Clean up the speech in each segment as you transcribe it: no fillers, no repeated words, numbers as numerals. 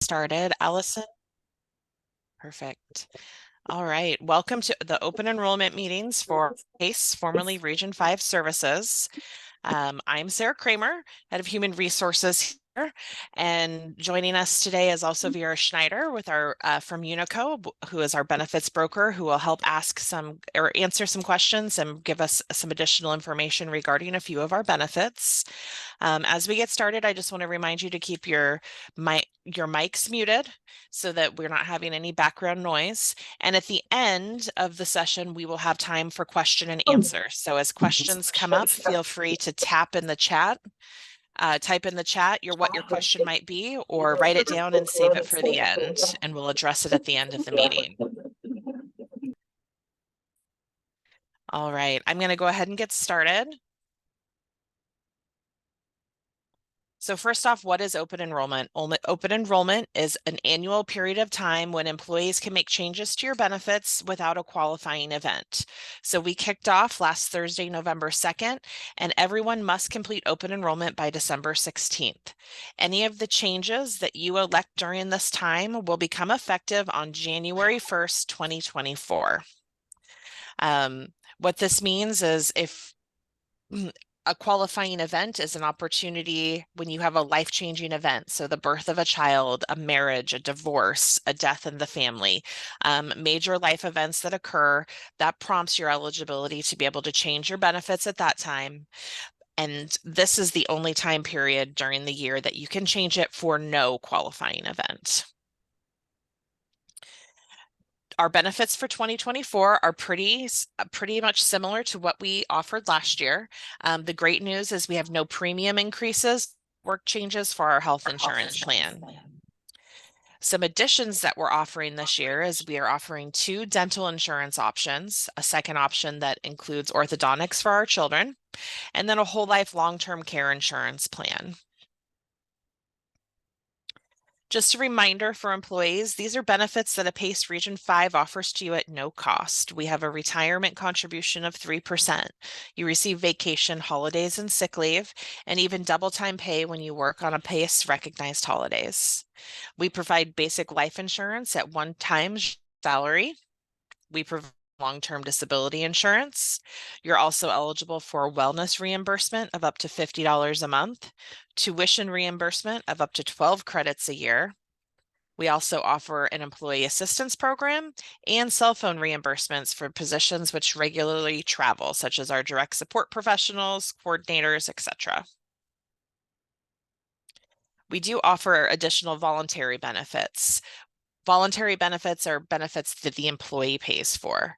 Started. Allison? Perfect. All right. Welcome to the open enrollment meetings for PACE, formerly Region 5 Services. I'm Sarah Kramer, Head of Human Resources here, and joining us today is also Vera Schneider with our from Unico, who is our benefits broker, who will help ask some or answer some questions and give us some additional information regarding a few of our benefits. As we get started, I just want to remind you to keep your mics muted so that we're not having any background noise. And at the end of the session, we will have time for question and answer. So as questions come up, feel free to type in the chat what your question might be, or write it down and save it for the end, and we'll address it at the end of the meeting. All right, I'm going to go ahead and get started. So first off, what is open enrollment? Open enrollment is an annual period of time when employees can make changes to your benefits without a qualifying event. So we kicked off last Thursday, November 2nd, and everyone must complete open enrollment by December 16th. Any of the changes that you elect during this time will become effective on January 1st, 2024. What this means is if a qualifying event is an opportunity when you have a life-changing event. So the birth of a child, a marriage, a divorce, a death in the family, major life events that occur, that prompts your eligibility to be able to change your benefits at that time. And this is the only time period during the year that you can change it for no qualifying event. Our benefits for 2024 are pretty much similar to what we offered last year. The great news is we have no premium increases, work changes for our health insurance plan. Some additions that we're offering this year is we are offering 2 dental insurance options, a second option that includes orthodontics for our children, and then a whole life long-term care insurance plan. Just a reminder for employees, these are benefits that a PACE Region 5 offers to you at no cost. We have a retirement contribution of 3%. You receive vacation, holidays, and sick leave, and even double time pay when you work on a PACE recognized holidays. We provide basic life insurance at 1 times salary. We provide long-term disability insurance. You're also eligible for wellness reimbursement of up to $50 a month, tuition reimbursement of up to 12 credits a year. We also offer an employee assistance program and cell phone reimbursements for positions which regularly travel, such as our direct support professionals, coordinators, etc. We do offer additional voluntary benefits. Voluntary benefits are benefits that the employee pays for.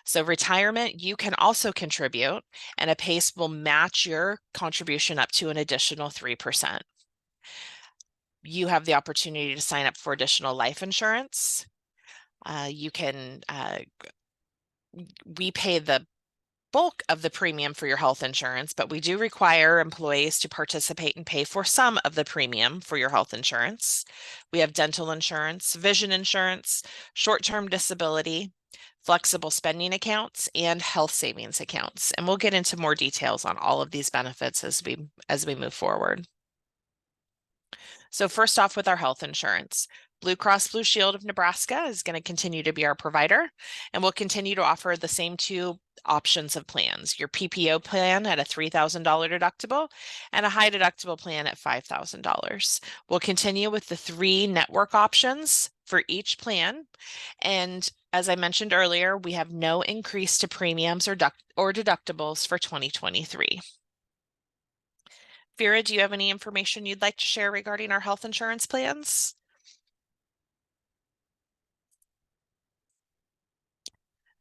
So retirement, you can also contribute, and a PACE will match your contribution up to an additional 3%. You have the opportunity to sign up for additional life insurance. We pay the bulk of the premium for your health insurance, but we do require employees to participate and pay for some of the premium for your health insurance. We have dental insurance, vision insurance, short-term disability, flexible spending accounts, and health savings accounts. And we'll get into more details on all of these benefits as we move forward. So first off, with our health insurance, Blue Cross Blue Shield of Nebraska is going to continue to be our provider, and we'll continue to offer the same 2 options of plans, your PPO plan at a $3,000 deductible and a high deductible plan at $5,000. We'll continue with the 3 network options for each plan. And as I mentioned earlier, we have no increase to premiums or deductibles for 2023. Vera, do you have any information you'd like to share regarding our health insurance plans?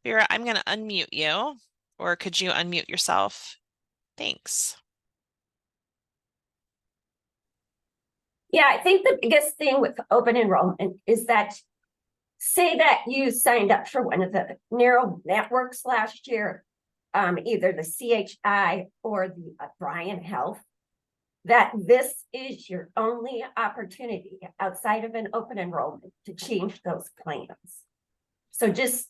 Vera, I'm going to unmute you, or could you unmute yourself? Thanks. Yeah, I think the biggest thing with open enrollment is that, say that you signed up for one of the narrow networks last year, either the CHI or the Bryan Health, that this is your only opportunity outside of an open enrollment to change those plans. So just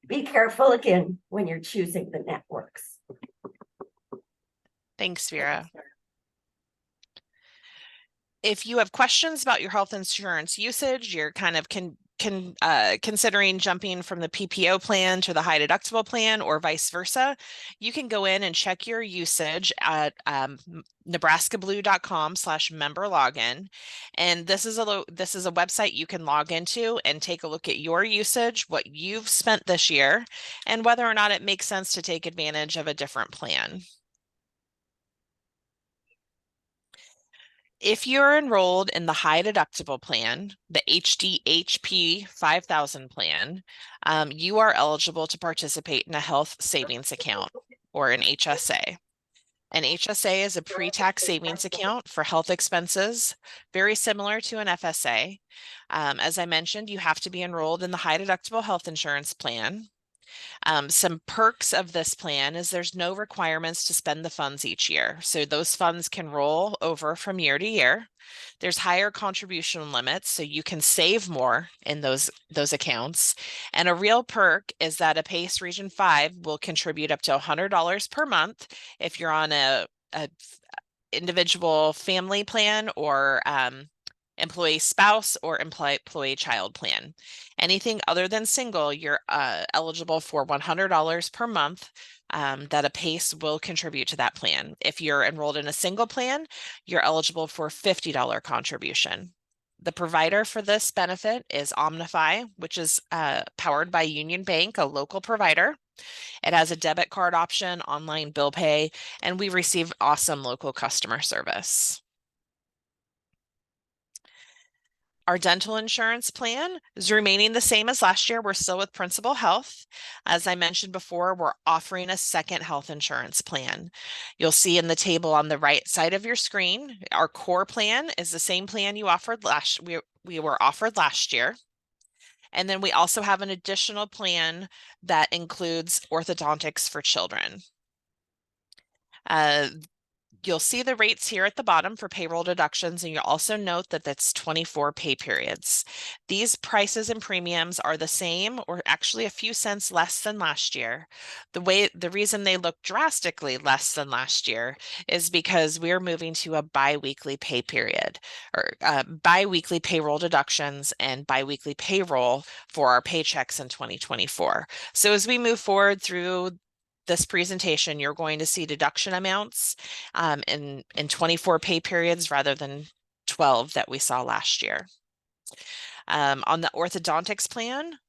be careful again when you're choosing the networks. Thanks, Vera. If you have questions about your health insurance usage, you're kind of considering jumping from the PPO plan to the high deductible plan or vice versa, you can go in and check your usage at nebraskablue.com/member login. And this is a website you can log into and take a look at your usage, what you've spent this year, and whether or not it makes sense to take advantage of a different plan. If you're enrolled in the high deductible plan, the HDHP 5000 plan, you are eligible to participate in a health savings account or an HSA. An HSA is a pre-tax savings account for health expenses, very similar to an FSA. As I mentioned, you have to be enrolled in the high deductible health insurance plan. Some perks of this plan is there's no requirements to spend the funds each year. So those funds can roll over from year to year. There's higher contribution limits, so you can save more in those accounts. And a real perk is that a PACE Region 5 will contribute up to $100 per month if you're on a individual family plan or employee spouse or employee child plan. Anything other than single, you're eligible for $100 per month that a PACE will contribute to that plan. If you're enrolled in a single plan, you're eligible for $50 contribution. The provider for this benefit is Omnify, which is powered by Union Bank, a local provider. It has a debit card option, online bill pay, and we receive awesome local customer service. Our dental insurance plan is remaining the same as last year. We're still with Principal Health. As I mentioned before, we're offering a second health insurance plan. You'll see in the table on the right side of your screen, our core plan is the same plan you offered we were offered last year. And then we also have an additional plan that includes orthodontics for children. You'll see the rates here at the bottom for payroll deductions, and you'll also note that that's 24 pay periods. These prices and premiums are the same or actually a few cents less than last year. The reason they look drastically less than last year is because we're moving to a biweekly pay period or biweekly payroll deductions and biweekly payroll for our paychecks in 2024. So as we move forward through this presentation, you're going to see deduction amounts in 24 pay periods rather than 12 that we saw last year. On the orthodontics plan,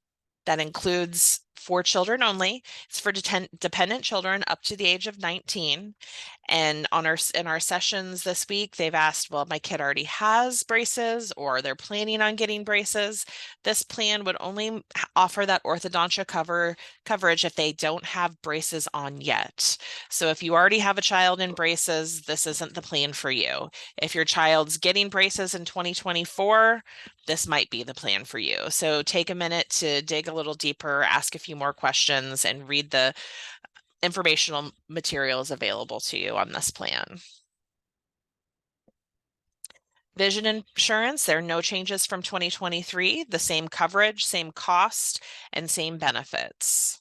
that includes for children only. It's for dependent children up to the age of 19. And in our sessions this week, they've asked, well, my kid already has braces or they're planning on getting braces. This plan would only offer that orthodontia coverage if they don't have braces on yet. So if you already have a child in braces, this isn't the plan for you. If your child's getting braces in 2024, this might be the plan for you. So take a minute to dig a little deeper, ask a few more questions, and read the informational materials available to you on this plan. Vision insurance, there are no changes from 2023, the same coverage, same cost, and same benefits.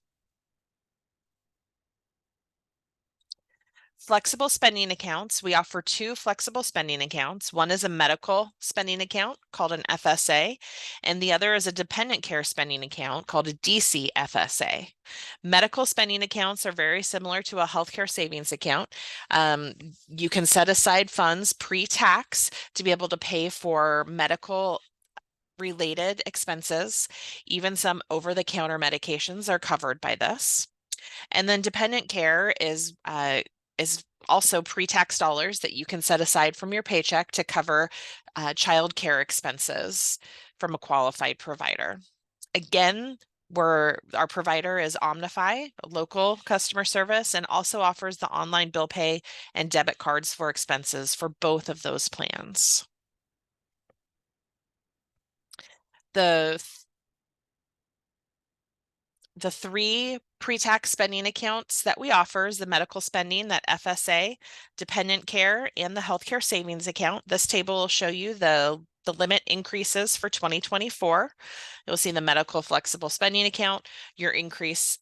Flexible spending accounts, we offer two flexible spending accounts. One is a medical spending account called an FSA, and the other is a dependent care spending account called a DCFSA. Medical spending accounts are very similar to a healthcare savings account. You can set aside funds pre-tax to be able to pay for medical related expenses. Even some over-the-counter medications are covered by this. And then dependent care is also pre-tax dollars that you can set aside from your paycheck to cover child care expenses from a qualified provider. Again, our provider is Omnify, local customer service, and also offers the online bill pay and debit cards for expenses for both of those plans. The three pre-tax spending accounts that we offer is the medical spending, that FSA, dependent care, and the healthcare savings account. This table will show you the limit increases for 2024. You'll see the medical flexible spending account, your increase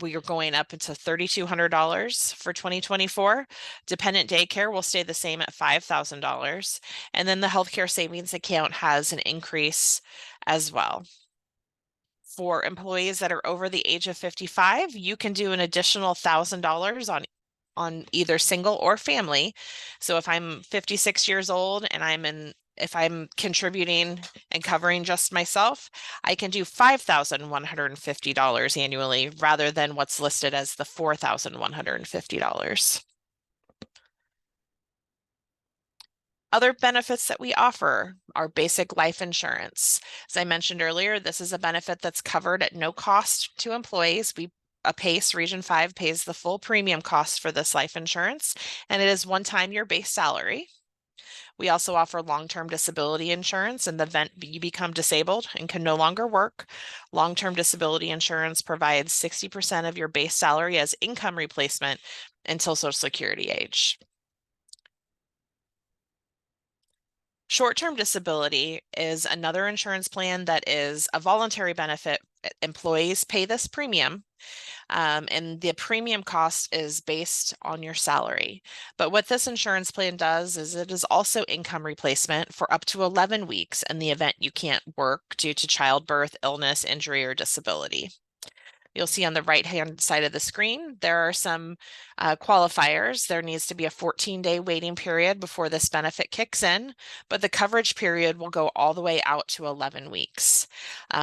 we are going up into $3,200 for 2024. Dependent daycare will stay the same at $5,000. And then the healthcare savings account has an increase as well. For employees that are over the age of 55, you can do an additional $1,000 on either single or family. So if I'm 56 years old and if I'm contributing and covering just myself, I can do $5,150 annually rather than what's listed as the $4,150. Other benefits that we offer are basic life insurance. As I mentioned earlier, this is a benefit that's covered at no cost to employees. A PACE Region 5 pays the full premium cost for this life insurance, and it is one time your base salary. We also offer long-term disability insurance in the event you become disabled and can no longer work. Long-term disability insurance provides 60% of your base salary as income replacement until Social Security age. Short-term disability is another insurance plan that is a voluntary benefit. Employees pay this premium, and the premium cost is based on your salary. But what this insurance plan does is it is also income replacement for up to 11 weeks in the event you can't work due to childbirth, illness, injury, or disability. You'll see on the right-hand side of the screen, there are some qualifiers. There needs to be a 14-day waiting period before this benefit kicks in, but the coverage period will go all the way out to 11 weeks.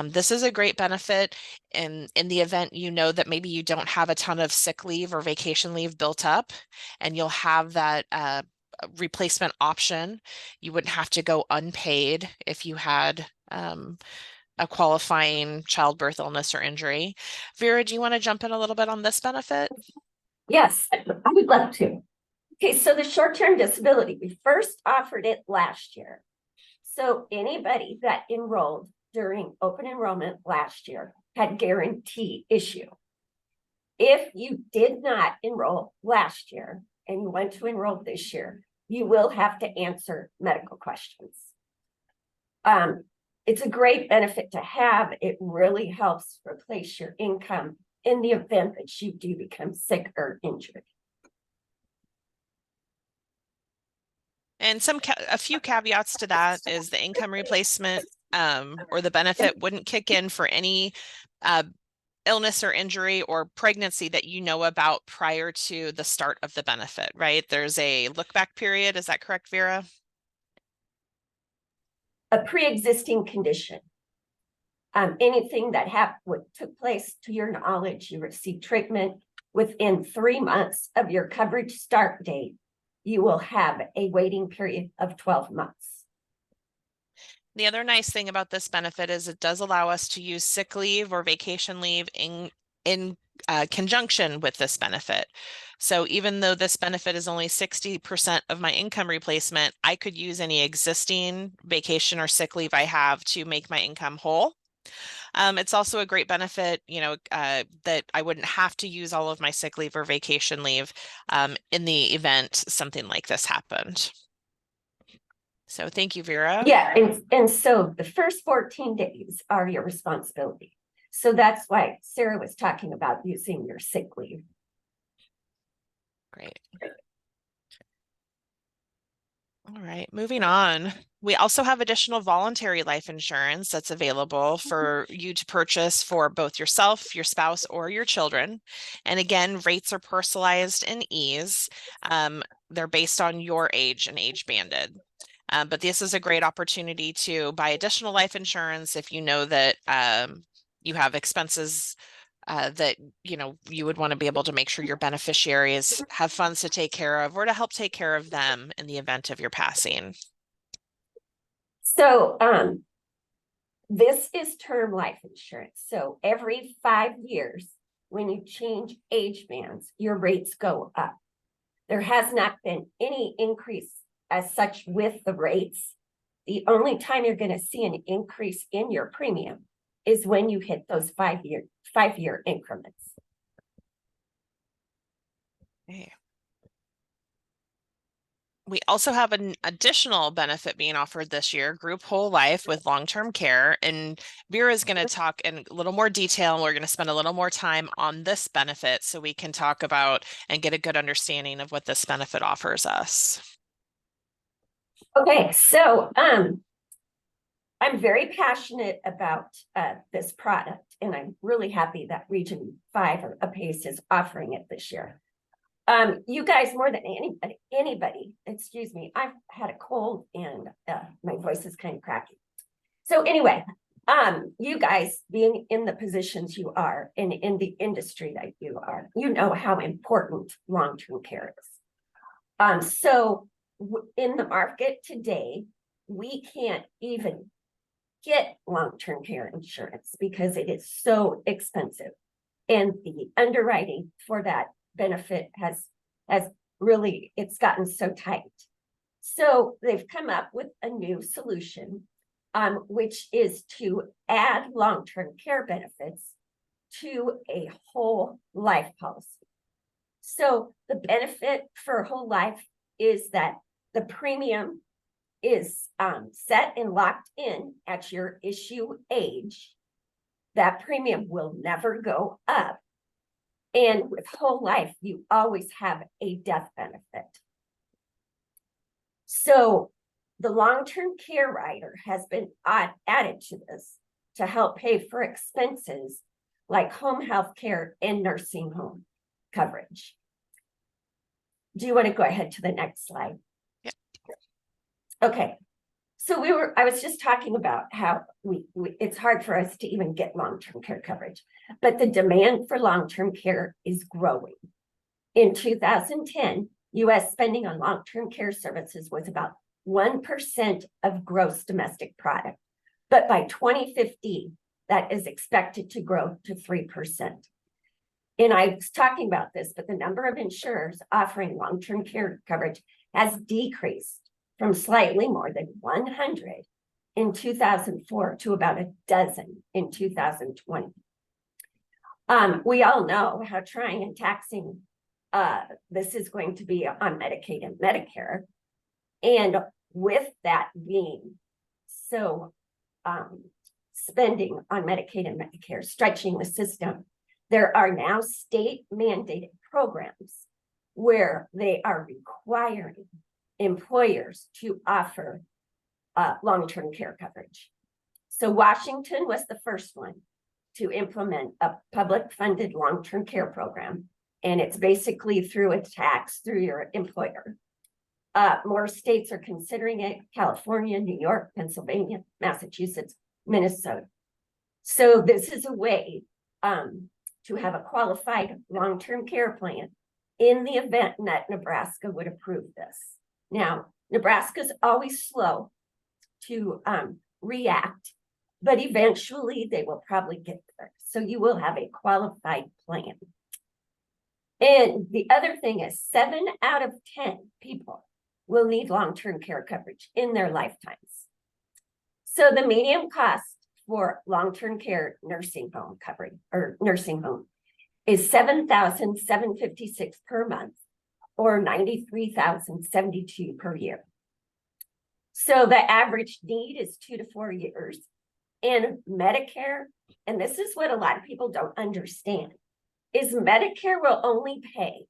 This is a great benefit in the event you know that maybe you don't have a ton of sick leave or vacation leave built up, and you'll have that replacement option. You wouldn't have to go unpaid if you had a qualifying childbirth, illness, or injury. Vera, do you want to jump in a little bit on this benefit? Yes, I would love to. Okay, so the short-term disability, we first offered it last year. So anybody that enrolled during open enrollment last year had guarantee issue. If you did not enroll last year and you want to enroll this year, you will have to answer medical questions. It's a great benefit to have. It really helps replace your income in the event that you do become sick or injured. And a few caveats to that is the income replacement or the benefit wouldn't kick in for any illness or injury or pregnancy that you know about prior to the start of the benefit, right? There's a look back period. Is that correct, Vera? A pre-existing condition. Anything that took place to your knowledge, you received treatment within 3 months of your coverage start date, you will have a waiting period of 12 months. The other nice thing about this benefit is it does allow us to use sick leave or vacation leave in conjunction with this benefit. So even though this benefit is only 60% of my income replacement, I could use any existing vacation or sick leave I have to make my income whole. It's also a great benefit, that I wouldn't have to use all of my sick leave or vacation leave in the event something like this happened. So thank you, Vera. Yeah, and so the first 14 days are your responsibility. So that's why Sarah was talking about using your sick leave. Great. All right, moving on. We also have additional voluntary life insurance that's available for you to purchase for both yourself, your spouse, or your children. And again, rates are personalized and ease. They're based on your age and age banded. But this is a great opportunity to buy additional life insurance if you know that you have expenses that you would want to be able to make sure your beneficiaries have funds to take care of or to help take care of them in the event of your passing. So this is term life insurance. So every 5 years, when you change age bands, your rates go up. There has not been any increase as such with the rates. The only time you're going to see an increase in your premium is when you hit those 5-year increments. Okay. We also have an additional benefit being offered this year, group whole life with long-term care. And Vera is going to talk in a little more detail, and we're going to spend a little more time on this benefit so we can talk about and get a good understanding of what this benefit offers us. Okay, so I'm very passionate about this product, and I'm really happy that Region 5 or APACE is offering it this year. You guys, more than anybody, excuse me, I've had a cold and my voice is kind of cracky. So anyway, you guys being in the positions you are and in the industry that you are, you know how important long-term care is. So in the market today, we can't even get long-term care insurance because it is so expensive. And the underwriting for that benefit has really, it's gotten so tight. So they've come up with a new solution, which is to add long-term care benefits to a whole life policy. So the benefit for whole life is that the premium is set and locked in at your issue age. That premium will never go up. And with whole life, you always have a death benefit. So the long-term care rider has been added to this to help pay for expenses like home health care and nursing home coverage. Do you want to go ahead to the next slide? Yeah. Okay. So I was just talking about how it's hard for us to even get long-term care coverage, but the demand for long-term care is growing. In 2010, US spending on long-term care services was about 1% of gross domestic product. But by 2050, that is expected to grow to 3%. And I was talking about this, but the number of insurers offering long-term care coverage has decreased from slightly more than 100 in 2004 to about a dozen in 2020. We all know how trying and taxing this is going to be on Medicaid and Medicare. And with that being so spending on Medicaid and Medicare, stretching the system, there are now state mandated programs where they are requiring employers to offer long-term care coverage. So Washington was the first one to implement a public funded long-term care program. And it's basically through a tax through your employer. More states are considering it: California, New York, Pennsylvania, Massachusetts, Minnesota. So this is a way to have a qualified long-term care plan in the event that Nebraska would approve this. Now, Nebraska's always slow to react, but eventually they will probably get there. So you will have a qualified plan. And the other thing is 7 out of 10 people will need long-term care coverage in their lifetimes. So the median cost for long-term care nursing home coverage or nursing home is $7,756 per month or $93,072 per year. So the average need is 2 to 4 years. And Medicare, and this is what a lot of people don't understand, is Medicare will only pay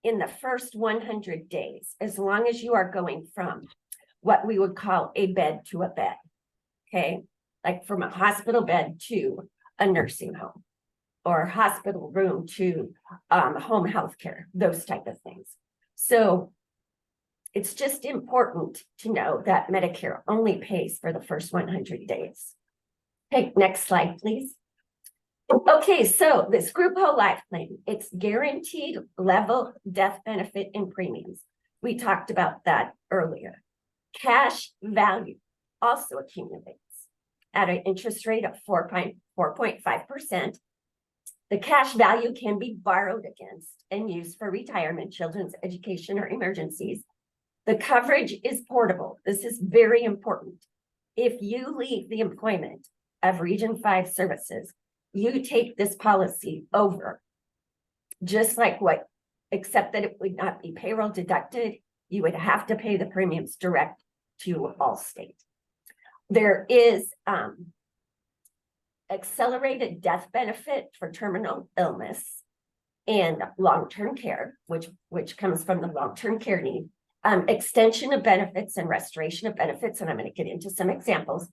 in the first 100 days, as long as you are going from what we would call a bed to a bed, okay? Like from a hospital bed to a nursing home, or hospital room to home health care, those type of things. So it's just important to know that Medicare only pays for the first 100 days. Okay, next slide, please. Okay, so this group whole life plan, it's guaranteed level death benefit and premiums. We talked about that earlier. Cash value also accumulates at an interest rate of 4.5%. The cash value can be borrowed against and used for retirement, children's education, or emergencies. The coverage is portable. This is very important. If you leave the employment of Region 5 services, you take this policy over, just like what, except that it would not be payroll deducted you would have to pay the premiums direct to Allstate. There is accelerated death benefit for terminal illness and long-term care, which comes from the long-term care need, extension of benefits and restoration of benefits, and I'm going to get into some examples.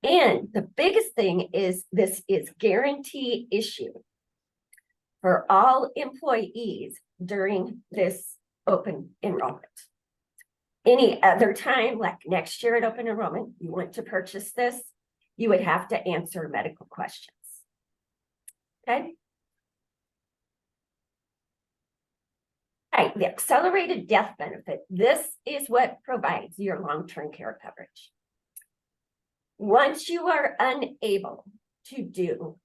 And the biggest thing is this is guarantee issue for all employees during this open enrollment. Any other time, like next year at open enrollment, you want to purchase this, you would have to answer medical questions. Okay. All right, the accelerated death benefit. This is what provides your long-term care coverage. Once you are unable to do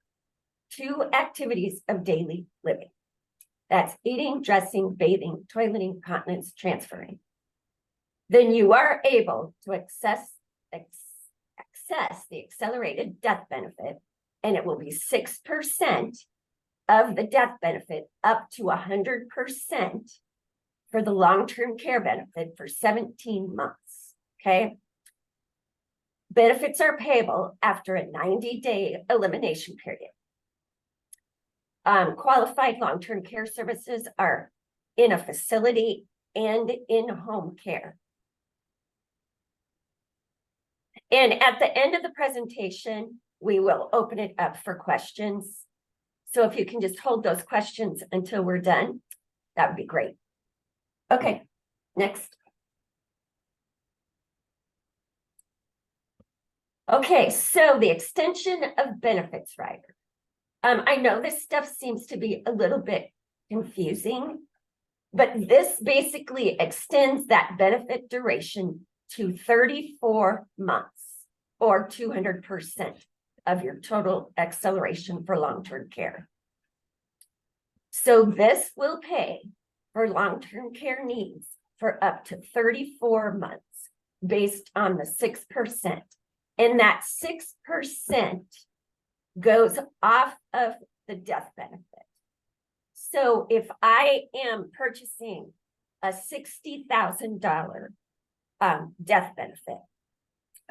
2 activities of daily living, that's eating, dressing, bathing, toileting, continence, transferring, then you are able to access the accelerated death benefit, and it will be 6% of the death benefit up to 100% for the long-term care benefit for 17 months, okay? Benefits are payable after a 90-day elimination period. Qualified long-term care services are in a facility and in-home care. And at the end of the presentation, we will open it up for questions. So if you can just hold those questions until we're done, that would be great. Okay, next. Okay, so the extension of benefits rider. I know this stuff seems to be a little bit confusing, but this basically extends that benefit duration to 34 months or 200% of your total acceleration for long-term care. So this will pay for long-term care needs for up to 34 months based on the 6%. And that 6% goes off of the death benefit. So if I am purchasing a $60,000 death benefit,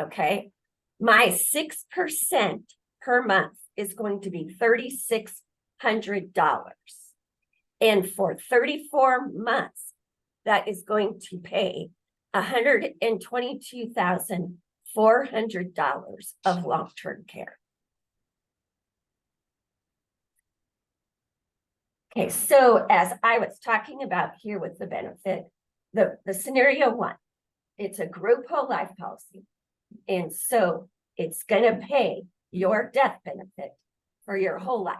okay, my 6% per month is going to be $3,600. And for 34 months, that is going to pay $122,400 of long-term care. Okay, so as I was talking about here with the benefit, the scenario 1, it's a group whole life policy. And so it's going to pay your death benefit for your whole life.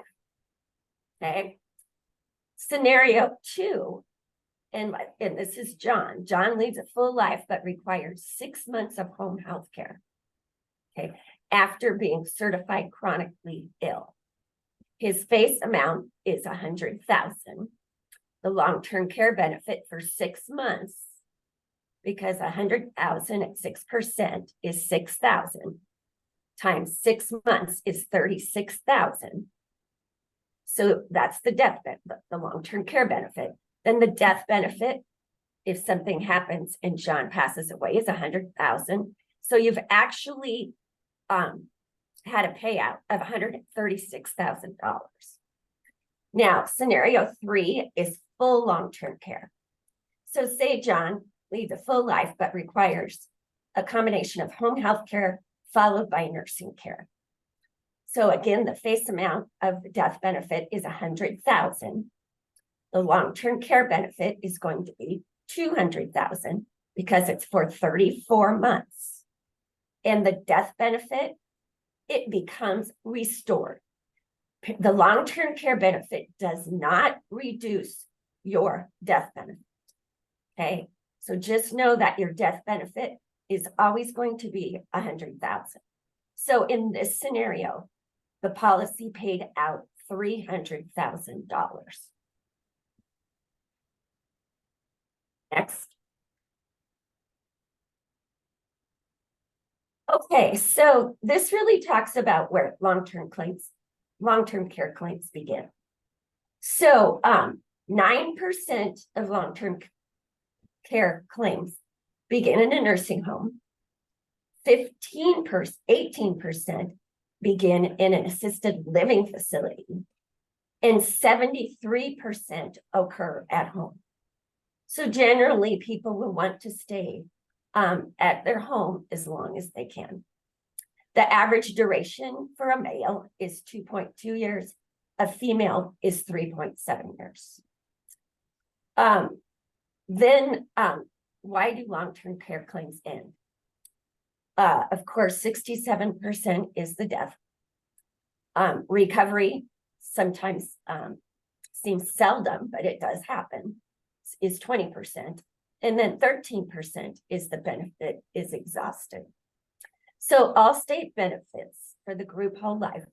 Okay. Scenario 2, and this is John. John leads a full life, but requires 6 months of home health care. Okay. After being certified chronically ill. His face amount is $100,000. The long-term care benefit for 6 months, because $100,000 at 6% is 6,000 times 6 months is 36,000. So that's the death benefit, the long-term care benefit. Then the death benefit, if something happens and John passes away, is 100,000. So you've actually had a payout of $136,000. Now, scenario 3 is full long-term care. So say John leads a full life, but requires a combination of home health care followed by nursing care. So again, the face amount of the death benefit is 100,000. The long-term care benefit is going to be 200,000 because it's for 34 months. And the death benefit, it becomes restored. The long-term care benefit does not reduce your death benefit. Okay, so just know that your death benefit is always going to be 100,000. So in this scenario, the policy paid out $300,000. Next. Okay, so this really talks about where long-term care claims begin. So 9% of long-term care claims begin in a nursing home, 18% begin in an assisted living facility, and 73% occur at home. So generally, people will want to stay at their home as long as they can. The average duration for a male is 2.2 years. A female is 3.7 years. Then why do long-term care claims end? Of course, 67% is the death. Recovery sometimes seems seldom, but it does happen, is 20%. And then 13% is the benefit is exhausted. So all state benefits for the group whole life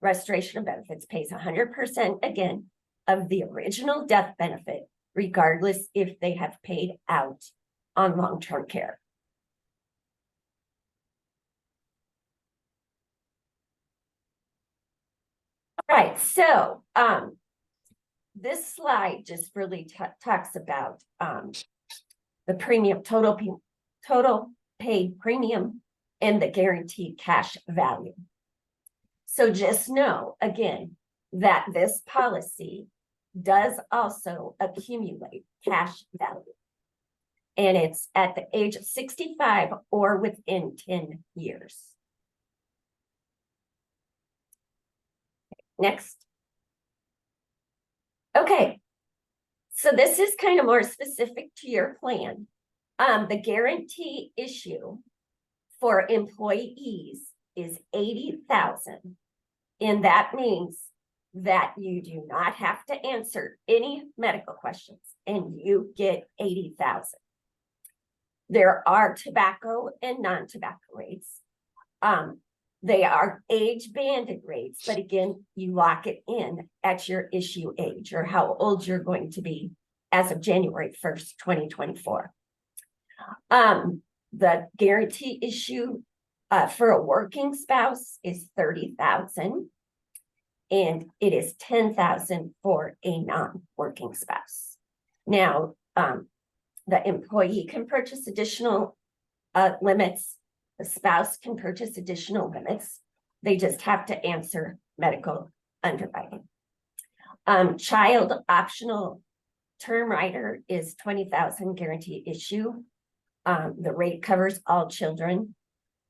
restoration of benefits pays 100% again of the original death benefit, regardless if they have paid out on long-term care. All right, so this slide just really talks about the premium, total paid premium and the guaranteed cash value. So just know, again, that this policy does also accumulate cash value. And it's at the age of 65 or within 10 years. Next. Okay, so this is kind of more specific to your plan. The guarantee issue for employees is $80,000. And that means that you do not have to answer any medical questions and you get $80,000. There are tobacco and non-tobacco rates. They are age banded rates, but again, you lock it in at your issue age or how old you're going to be as of January 1st, 2024. The guarantee issue for a working spouse is $30,000, and it is $10,000 for a non-working spouse. Now, the employee can purchase additional limits. The spouse can purchase additional limits. They just have to answer medical underwriting. Child optional term rider is $20,000 guarantee issue. The rate covers all children.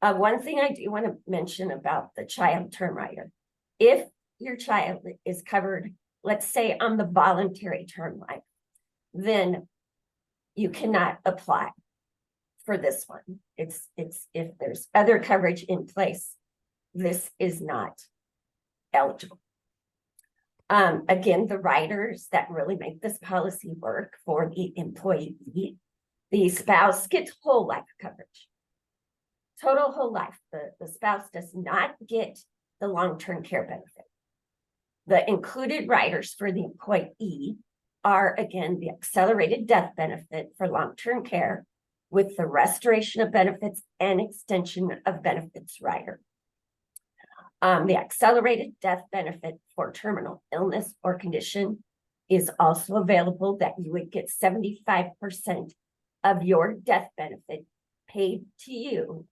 One thing I do want to mention about the child term rider, if your child is covered, let's say on the voluntary term life, then you cannot apply for this one. It's if there's other coverage in place, this is not eligible. Again, the riders that really make this policy work for the employee, the spouse gets whole life coverage. Total whole life. The spouse does not get the long-term care benefit. The included riders for the employee are, again, the accelerated death benefit for long-term care with the restoration of benefits and extension of benefits rider. The accelerated death benefit for terminal illness or condition is also available, that you would get 75% of your death benefit paid to you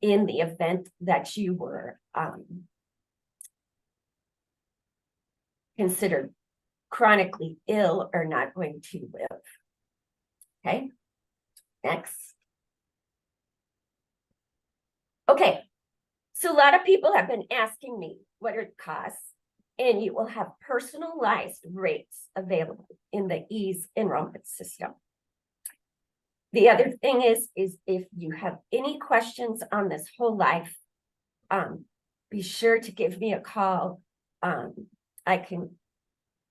in the event that you were considered chronically ill or not going to live. Okay, next. Okay, so a lot of people have been asking me what are the costs, and you will have personalized rates available in the EASE enrollment system. The other thing is if you have any questions on this whole life, be sure to give me a call. I can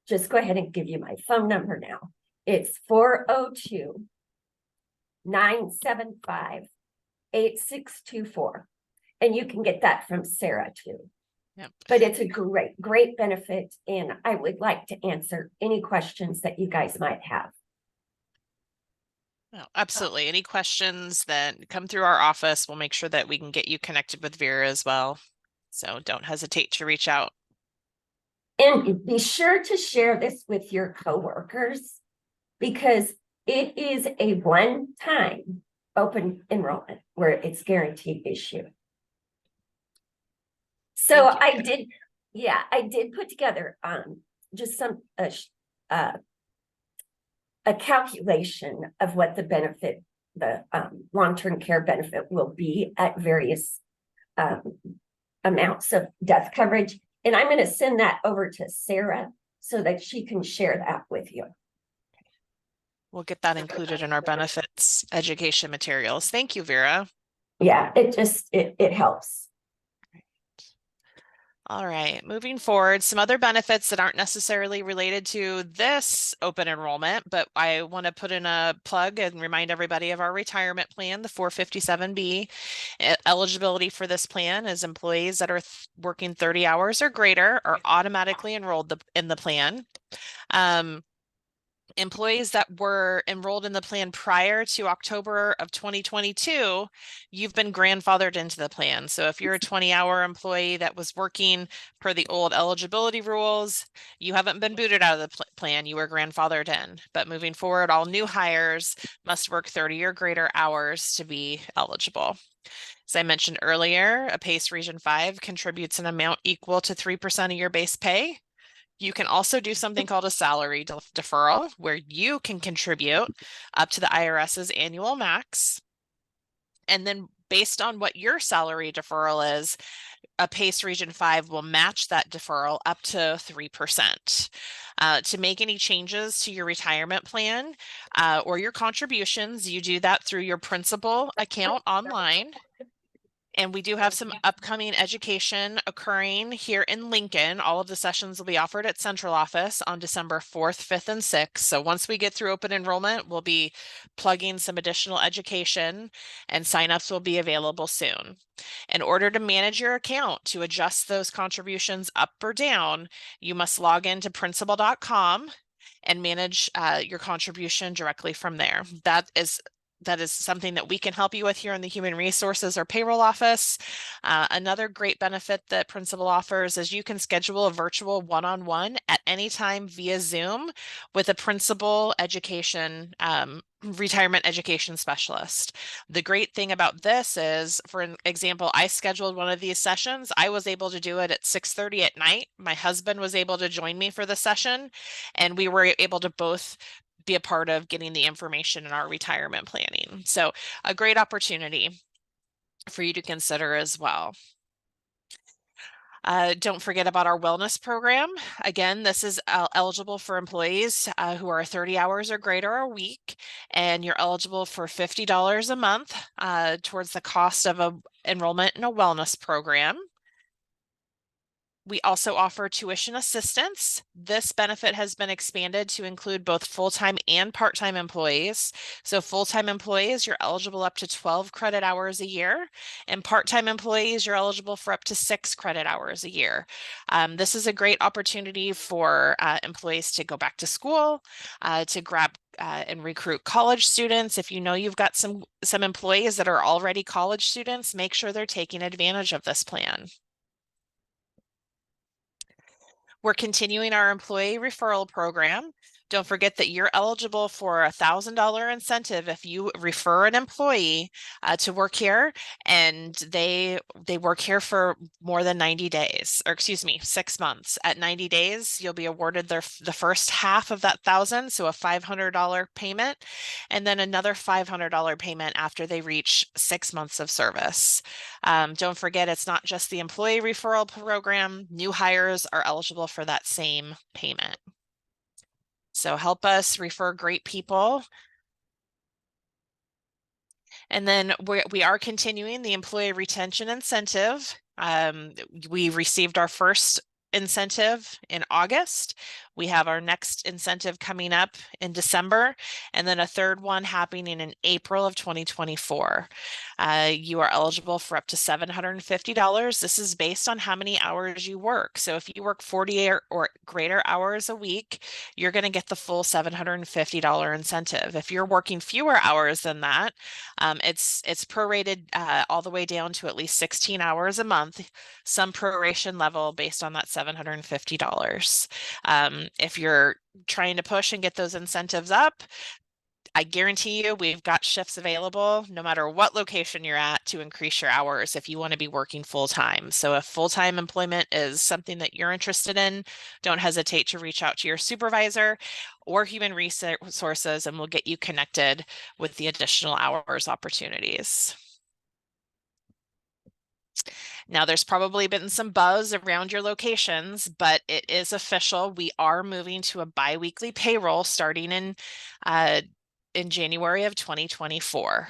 just go ahead and give you my phone number now. It's 402-975-8624. And you can get that from Sarah too. Yep. But it's a great benefit. And I would like to answer any questions that you guys might have. No, absolutely. Any questions that come through our office, we'll make sure that we can get you connected with Vera as well. So don't hesitate to reach out. And be sure to share this with your coworkers, because it is a one-time open enrollment where it's guaranteed issue. So I did put together just some a calculation of what the benefit, the long-term care benefit will be at various amounts of death coverage. And I'm going to send that over to Sarah so that she can share that with you. We'll get that included in our benefits education materials. Thank you, Vera. Yeah, it helps. All right, moving forward, some other benefits that aren't necessarily related to this open enrollment, but I want to put in a plug and remind everybody of our retirement plan, the 457B. Eligibility for this plan is employees that are working 30 hours or greater are automatically enrolled in the plan. Employees that were enrolled in the plan prior to October of 2022, you've been grandfathered into the plan. So if you're a 20-hour employee that was working per the old eligibility rules, you haven't been booted out of the plan, you were grandfathered in. But moving forward, all new hires must work 30 or greater hours to be eligible. As I mentioned earlier, a PACE Region 5 contributes an amount equal to 3% of your base pay. You can also do something called a salary deferral, where you can contribute up to the IRS's annual max. And then based on what your salary deferral is, a PACE Region 5 will match that deferral up to 3%. To make any changes to your retirement plan or your contributions, you do that through your principal account online. And we do have some upcoming education occurring here in Lincoln. All of the sessions will be offered at central office on December 4th, 5th, and 6th. So once we get through open enrollment, we'll be plugging some additional education and signups will be available soon. In order to manage your account to adjust those contributions up or down, you must log into principal.com and manage your contribution directly from there. That is something that we can help you with here in the Human Resources or Payroll Office. Another great benefit that Principal offers is you can schedule a virtual one-on-one at any time via Zoom with a Principal education retirement education specialist. The great thing about this is, for an example, I scheduled one of these sessions. I was able to do it at 6:30 at night. My husband was able to join me for the session, and we were able to both be a part of getting the information in our retirement planning. So a great opportunity for you to consider as well. Don't forget about our wellness program. Again, this is eligible for employees who are 30 hours or greater a week, and you're eligible for $50 a month towards the cost of a enrollment in a wellness program. We also offer tuition assistance. This benefit has been expanded to include both full-time and part-time employees. So full-time employees, you're eligible up to 12 credit hours a year, and part-time employees, you're eligible for up to 6 credit hours a year. This is a great opportunity for employees to go back to school, to grab and recruit college students. If you know you've got some employees that are already college students, make sure they're taking advantage of this plan. We're continuing our employee referral program. Don't forget that you're eligible for a $1,000 incentive if you refer an employee to work here and they work here for more than 90 days, or excuse me, 6 months. At 90 days, you'll be awarded the first half of that $1,000, so a $500 payment, and then another $500 payment after they reach 6 months of service. Don't forget, it's not just the employee referral program. New hires are eligible for that same payment. So help us refer great people. And then we are continuing the employee retention incentive. We received our first incentive in August. We have our next incentive coming up in December, and then a third one happening in April of 2024. You are eligible for up to $750. This is based on how many hours you work. So if you work 40 or greater hours a week, you're going to get the full $750 incentive. If you're working fewer hours than that, it's prorated all the way down to at least 16 hours a month, some proration level based on that $750. If you're trying to push and get those incentives up, I guarantee you we've got shifts available no matter what location you're at to increase your hours if you want to be working full time. So if full-time employment is something that you're interested in, don't hesitate to reach out to your supervisor or human resources and we'll get you connected with the additional hours opportunities. Now, there's probably been some buzz around your locations, but it is official. We are moving to a biweekly payroll starting in January of 2024.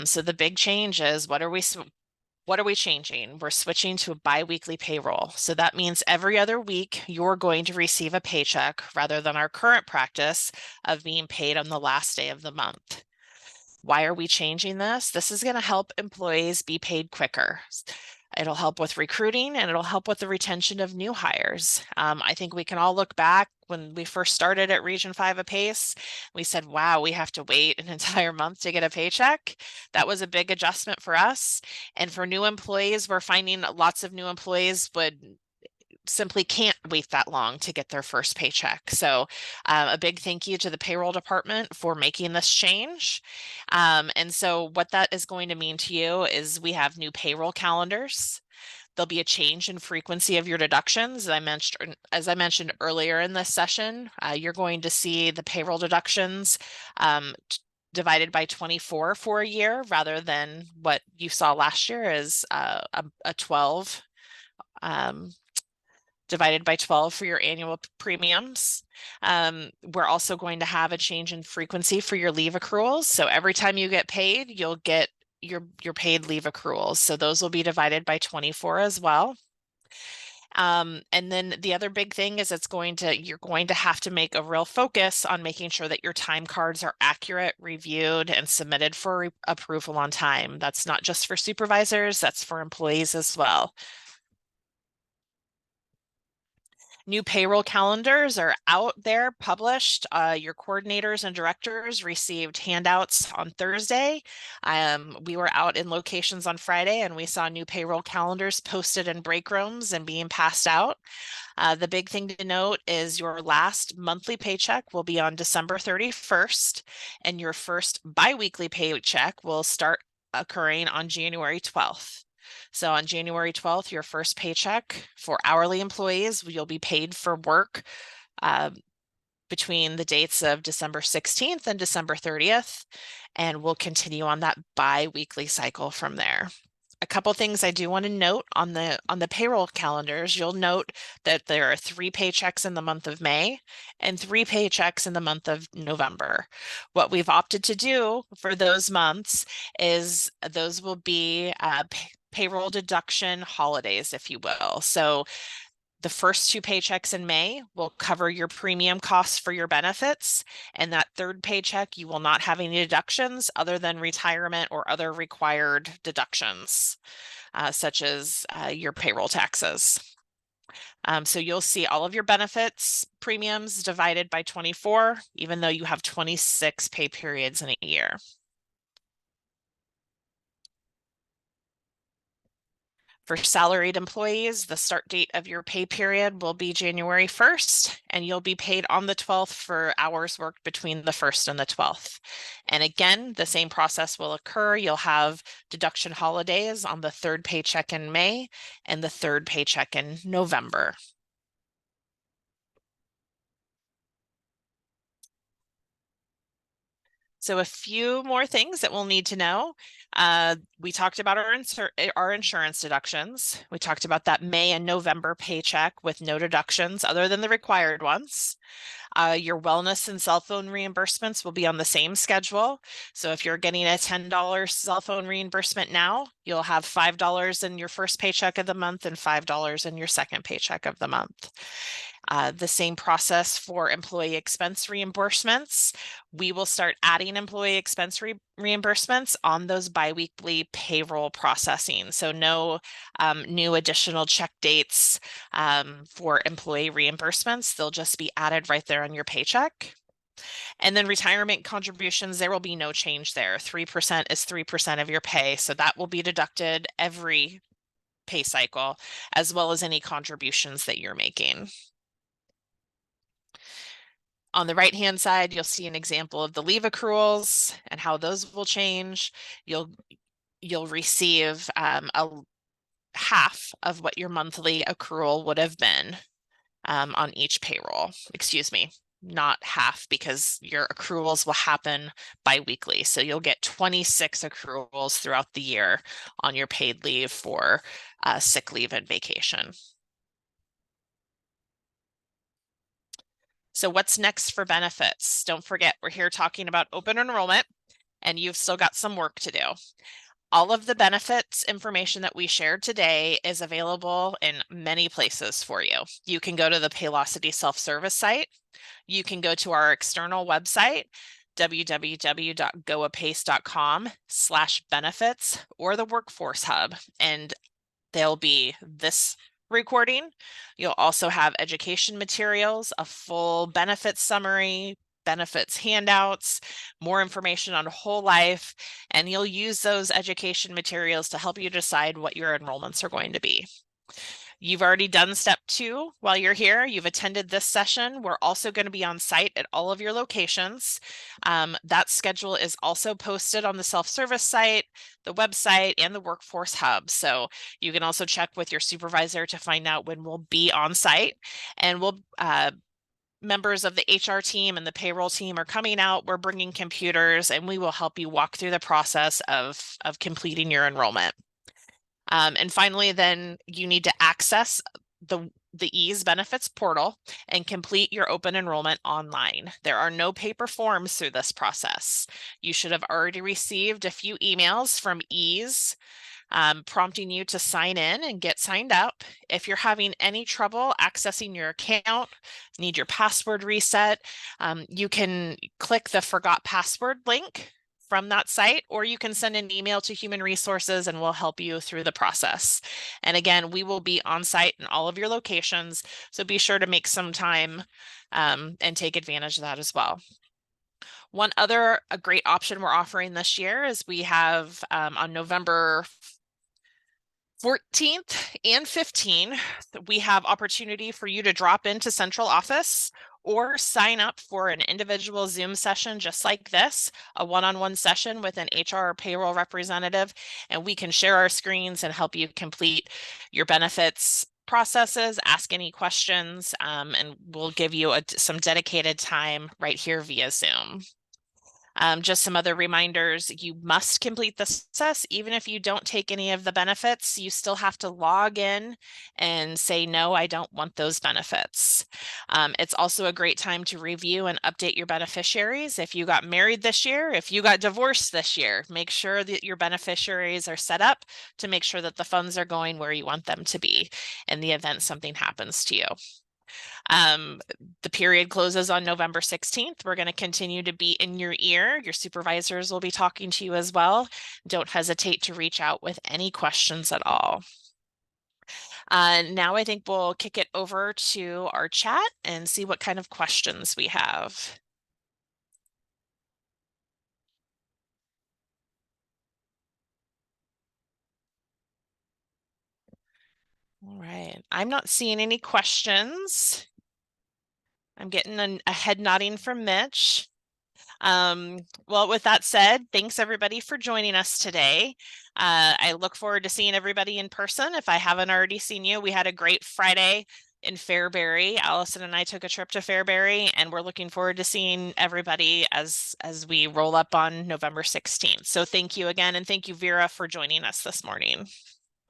So the big change is what are we changing? We're switching to a biweekly payroll. So that means every other week you're going to receive a paycheck rather than our current practice of being paid on the last day of the month. Why are we changing this? This is going to help employees be paid quicker. It'll help with recruiting and it'll help with the retention of new hires. I think we can all look back when we first started at Region 5 APACE. We said, wow, we have to wait an entire month to get a paycheck. That was a big adjustment for us. And for new employees, we're finding lots of new employees would simply can't wait that long to get their first paycheck. So a big thank you to the payroll department for making this change. And so what that is going to mean to you is we have new payroll calendars. There'll be a change in frequency of your deductions. As I mentioned earlier in this session, you're going to see the payroll deductions divided by 24 for a year rather than what you saw last year is a 12 divided by 12 for your annual premiums. We're also going to have a change in frequency for your leave accruals. So every time you get paid, you'll get your paid leave accruals. So those will be divided by 24 as well. And then the other big thing is you're going to have to make a real focus on making sure that your time cards are accurate, reviewed, and submitted for approval on time. That's not just for supervisors, that's for employees as well. New payroll calendars are out there, published. Your coordinators and directors received handouts on Thursday. We were out in locations on Friday and we saw new payroll calendars posted in break rooms and being passed out. The big thing to note is your last monthly paycheck will be on December 31st and your first biweekly paycheck will start occurring on January 12th. So on January 12th, your first paycheck for hourly employees, you'll be paid for work between the dates of December 16th and December 30th, and we'll continue on that bi-weekly cycle from there. A couple things I do want to note on the payroll calendars, you'll note that there are 3 paychecks in the month of May and 3 paychecks in the month of November. What we've opted to do for those months is those will be payroll deduction holidays, if you will. So the first 2 paychecks in May will cover your premium costs for your benefits. And that third paycheck, you will not have any deductions other than retirement or other required deductions, such as your payroll taxes. So you'll see all of your benefits premiums divided by 24, even though you have 26 pay periods in a year. For salaried employees, the start date of your pay period will be January 1st, and you'll be paid on the 12th for hours worked between the 1st and the 12th. And again, the same process will occur. You'll have deduction holidays on the 3rd paycheck in May and the 3rd paycheck in November. So a few more things that we'll need to know. We talked about our insurance deductions. We talked about that May and November paycheck with no deductions other than the required ones. Your wellness and cell phone reimbursements will be on the same schedule. So if you're getting a $10 cell phone reimbursement now, you'll have $5 in your first paycheck of the month and $5 in your second paycheck of the month. The same process for employee expense reimbursements. We will start adding employee expense reimbursements on those biweekly payroll processing. So no new additional check dates for employee reimbursements. They'll just be added right there on your paycheck. And then retirement contributions, there will be no change there. 3% is 3% of your pay. So that will be deducted every pay cycle, as well as any contributions that you're making. On the right-hand side, you'll see an example of the leave accruals and how those will change. You'll receive a half of what your monthly accrual would have been on each payroll. Excuse me, not half, because your accruals will happen biweekly. So you'll get 26 accruals throughout the year on your paid leave for sick leave and vacation. So what's next for benefits? Don't forget, we're here talking about open enrollment, and you've still got some work to do. All of the benefits information that we shared today is available in many places for you. You can go to the Paylocity self-service site. You can go to our external website, www.goapace.com/benefits, or the Workforce Hub, and they'll be this recording. You'll also have education materials, a full benefits summary, benefits handouts, more information on whole life, and you'll use those education materials to help you decide what your enrollments are going to be. You've already done step 2 while you're here. You've attended this session. We're also going to be on site at all of your locations. That schedule is also posted on the self-service site, the website, and the Workforce Hub. So you can also check with your supervisor to find out when we'll be on site. And members of the HR team and the payroll team are coming out. We're bringing computers, and we will help you walk through the process of completing your enrollment. And finally, then you need to access the EASE benefits portal and complete your open enrollment online. There are no paper forms through this process. You should have already received a few emails from EASE prompting you to sign in and get signed up. If you're having any trouble accessing your account, need your password reset, you can click the forgot password link from that site, or you can send an email to Human Resources and we'll help you through the process. And again, we will be on site in all of your locations, so be sure to make some time and take advantage of that as well. One other a great option we're offering this year is we have on November 14th and 15th, we have opportunity for you to drop into central office or sign up for an individual Zoom session just like this, a one-on-one session with an HR or payroll representative, and we can share our screens and help you complete your benefits processes, ask any questions, and we'll give you some dedicated time right here via Zoom. Just some other reminders, you must complete the process. Even if you don't take any of the benefits, you still have to log in and say, no, I don't want those benefits. It's also a great time to review and update your beneficiaries. If you got married this year, if you got divorced this year, make sure that your beneficiaries are set up to make sure that the funds are going where you want them to be in the event something happens to you. The period closes on November 16th. We're going to continue to be in your ear. Your supervisors will be talking to you as well. Don't hesitate to reach out with any questions at all. Now I think we'll kick it over to our chat and see what kind of questions we have. All right, I'm not seeing any questions. I'm getting a head nodding from Mitch. Well, with that said, thanks everybody for joining us today. I look forward to seeing everybody in person. If I haven't already seen you, we had a great Friday in Fairbury. Allison and I took a trip to Fairbury, and we're looking forward to seeing everybody as we roll up on November 16th. So thank you again, and thank you, Vera, for joining us this morning.